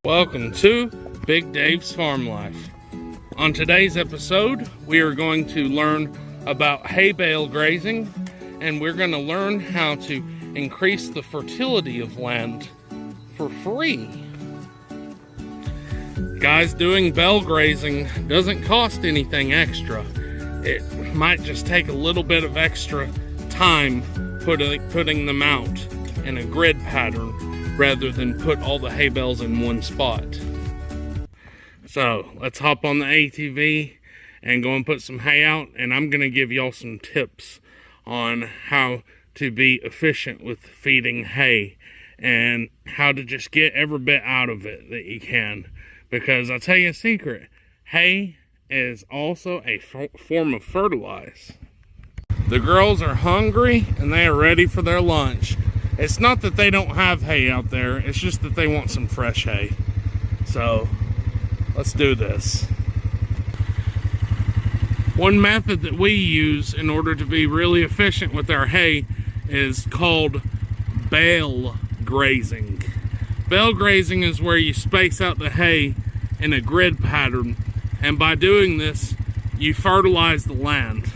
Welcome to Big Dave's Farm Life. On today's episode, we are going to learn about hay bale grazing, and we're going to learn how to increase the fertility of land for free. Guys, doing bale grazing doesn't cost anything extra. It might just take a little bit of extra time putting them out in a grid pattern rather than put all the hay bales in one spot. So let's hop on the ATV and go and put some hay out, and I'm going to give y'all some tips on how to be efficient with feeding hay and how to just get every bit out of it that you can. Because I'll tell you a secret, hay is also a form of fertilize. The girls are hungry and they are ready for their lunch. It's not that they don't have hay out there, it's just that they want some fresh hay. So, let's do this. One method that we use in order to be really efficient with our hay is called bale grazing. Bale grazing is where you space out the hay in a grid pattern, and by doing this, you fertilize the land.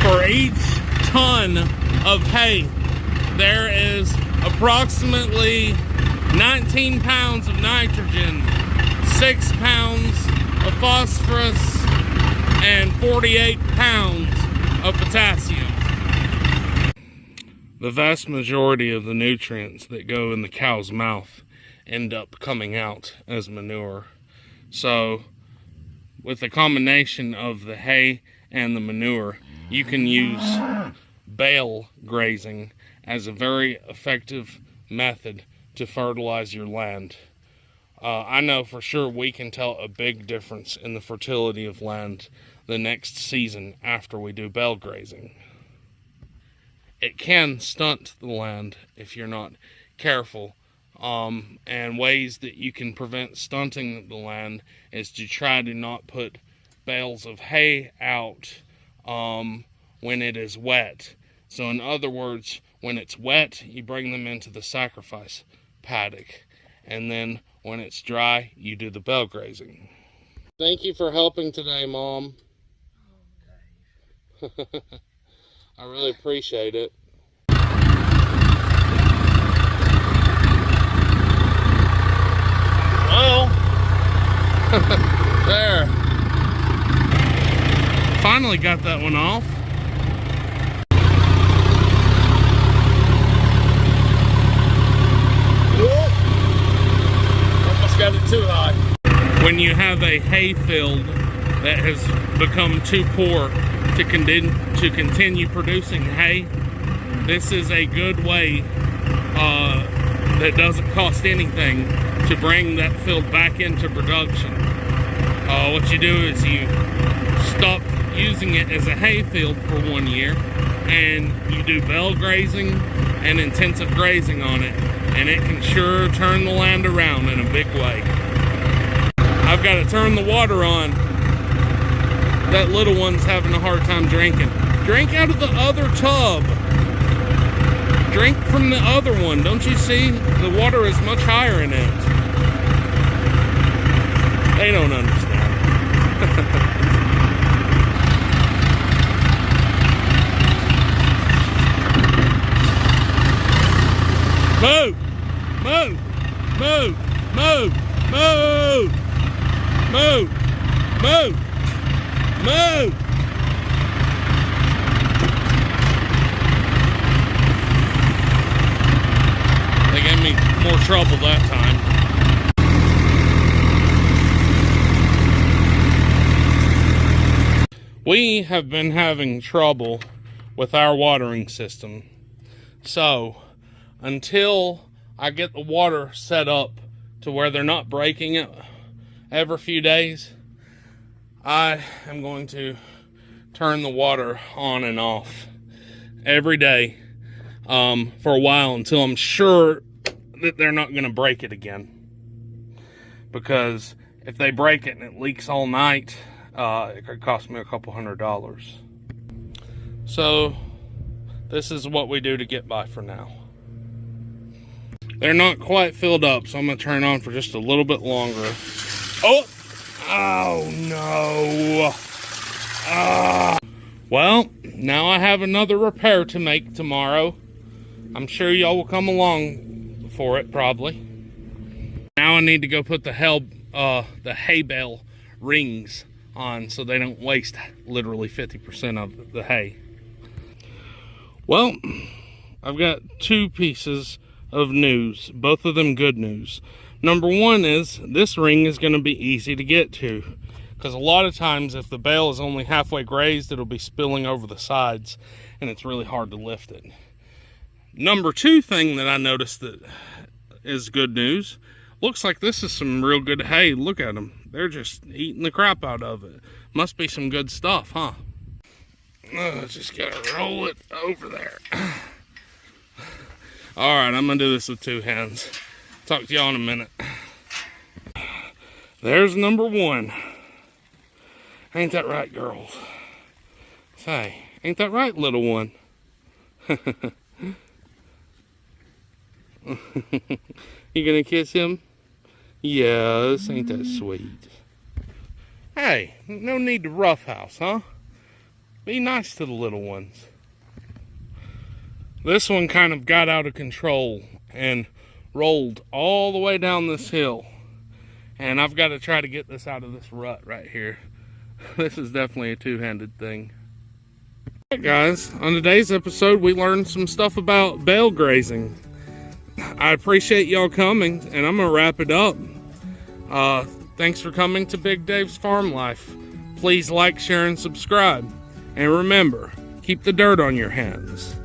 For each ton of hay, there is approximately 19 pounds of nitrogen, 6 pounds of phosphorus, and 48 pounds of potassium. The vast majority of the nutrients that go in the cow's mouth end up coming out as manure. So, with the combination of the hay and the manure, you can use bale grazing as a very effective method to fertilize your land. I know for sure we can tell a big difference in the fertility of land the next season after we do bale grazing. It can stunt the land if you're not careful, and ways that you can prevent stunting the land is to try to not put bales of hay out when it is wet. So in other words, when it's wet, you bring them into the sacrifice paddock, and then when it's dry, you do the bale grazing. Thank you for helping today, Mom. Okay. I really appreciate it. Well, there. Finally got that one off. Almost got it too high. When you have a hay field that has become too poor to continue producing hay, this is a good way that doesn't cost anything to bring that field back into production. What you do is you stop using it as a hay field for 1 year, and you do bale grazing and intensive grazing on it, and it can sure turn the land around in a big way. I've got to turn the water on. That little one's having a hard time drinking. Drink out of the other tub. Drink from the other one. Don't you see? The water is much higher in it. They don't understand. Move! Move! Move! Move! Move! Move! Move! Move! They gave me more trouble that time. We have been having trouble with our watering system. So, until I get the water set up to where they're not breaking it every few days, I am going to turn the water on and off every day for a while until I'm sure that they're not going to break it again. Because if they break it and it leaks all night, it could cost me a couple $100. So this is what we do to get by for now. They're not quite filled up, so I'm going to turn on for just a little bit longer. Oh! Oh, no! Well, now I have another repair to make tomorrow. I'm sure y'all will come along for it, probably. Now I need to go put the hay bale rings on so they don't waste literally 50% of the hay. Well, I've got two pieces of news, both of them good news. Number one is this ring is going to be easy to get to, because a lot of times if the bale is only halfway grazed, it'll be spilling over the sides and it's really hard to lift it. Number two thing that I noticed that is good news, looks like this is some real good hay. Look at them. They're just eating the crap out of it. Must be some good stuff, huh? Just gotta roll it over there. Alright, I'm gonna do this with two hands. Talk to y'all in a minute. There's number one. Ain't that right, girls? Say, ain't that right, little one? You gonna kiss him? Yes, ain't that sweet? Hey, no need to roughhouse, huh? Be nice to the little ones. This one kind of got out of control and rolled all the way down this hill. And I've got to try to get this out of this rut right here. This is definitely a two-handed thing. Alright guys, on today's episode we learned some stuff about bale grazing. I appreciate y'all coming, and I'm gonna wrap it up. Thanks for coming to Big Dave's Farm Life. Please like, share, and subscribe. And remember, keep the dirt on your hands.